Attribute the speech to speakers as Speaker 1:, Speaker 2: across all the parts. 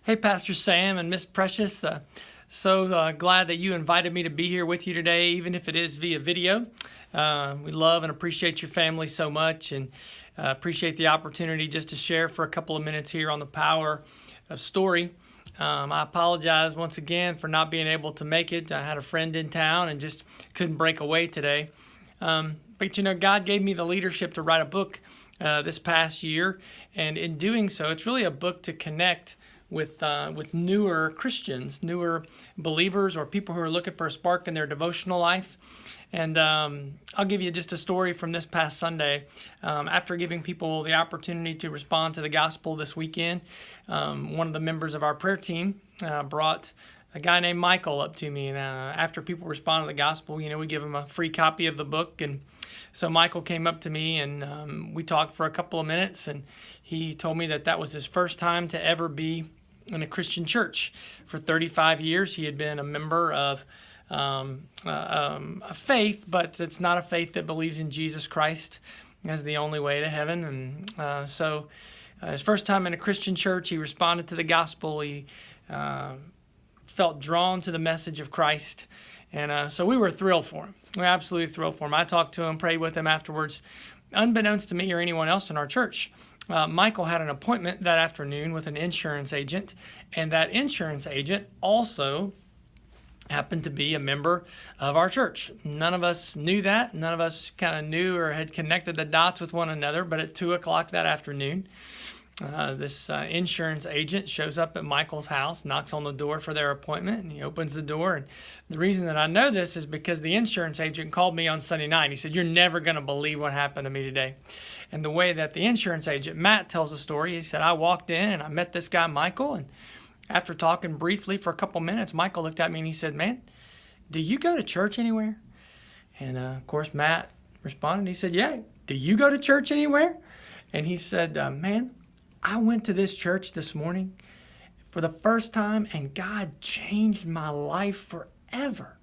Speaker 1: Hey, Pastor Sam and Miss Precious. Glad that you invited me to be here with you today, even if it is via video. We love and appreciate your family so much, and appreciate the opportunity just to share for a couple of minutes here on the power of story. I apologize once again for not being able to make it. I had a friend in town and just couldn't break away today. But God gave me the leadership to write a book this past year, and in doing so, it's really a book to connect with newer Christians, newer believers, or people who are looking for a spark in their devotional life. And I'll give you just a story from this past Sunday. After giving people the opportunity to respond to the gospel this weekend, one of the members of our prayer team brought a guy named Michael up to me. And after people respond to the gospel, we give them a free copy of the book. And so Michael came up to me, and we talked for a couple of minutes. And he told me that was his first time to ever be in a Christian church. For 35 years, he had been a member of a faith, but it's not a faith that believes in Jesus Christ as the only way to heaven. And so his first time in a Christian church, he responded to the gospel. He felt drawn to the message of Christ. And so we were thrilled for him. We were absolutely thrilled for him. I talked to him, prayed with him afterwards. Unbeknownst to me or anyone else in our church, Michael had an appointment that afternoon with an insurance agent, and that insurance agent also happened to be a member of our church. None of us knew that. None of us kind of knew or had connected the dots with one another, but at 2 o'clock that afternoon, this insurance agent shows up at Michael's house, knocks on the door for their appointment, and he opens the door. And the reason that I know this is because the insurance agent called me on Sunday night. He said, "You're never going to believe what happened to me today." And the way that the insurance agent, Matt, tells the story, he said, "I walked in and I met this guy, Michael, and after talking briefly for a couple minutes, Michael looked at me and he said, 'Man, do you go to church anywhere?'" And of course, Matt responded. He said, "Yeah, do you go to church anywhere?" And he said, "Man, I went to this church this morning for the first time, and God changed my life forever."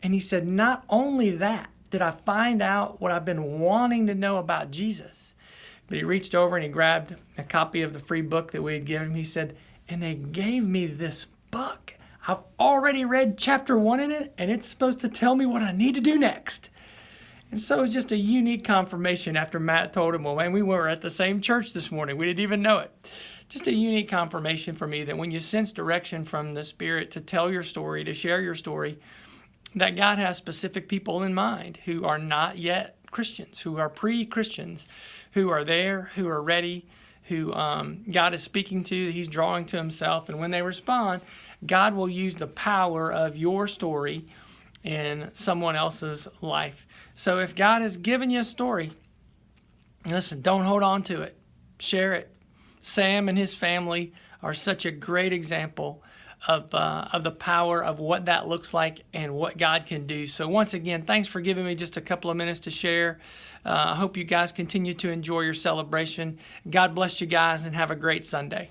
Speaker 1: And he said, "Not only that, did I find out what I've been wanting to know about Jesus," but he reached over and he grabbed a copy of the free book that we had given him. He said, "And they gave me this book. I've already read chapter 1 in it, and it's supposed to tell me what I need to do next." And so it was just a unique confirmation after Matt told him, "Well, man, we were at the same church this morning. We didn't even know it." Just a unique confirmation for me that when you sense direction from the Spirit to tell your story, to share your story, that God has specific people in mind who are not yet Christians, who are pre-Christians, who are there, who are ready, who God is speaking to, He's drawing to Himself. And when they respond, God will use the power of your story in someone else's life. So if God has given you a story, listen, don't hold on to it. Share it. Sam and his family are such a great example of the power of what that looks like and what God can do. So once again, thanks for giving me just a couple of minutes to share. I hope you guys continue to enjoy your celebration. God bless you guys and have a great Sunday.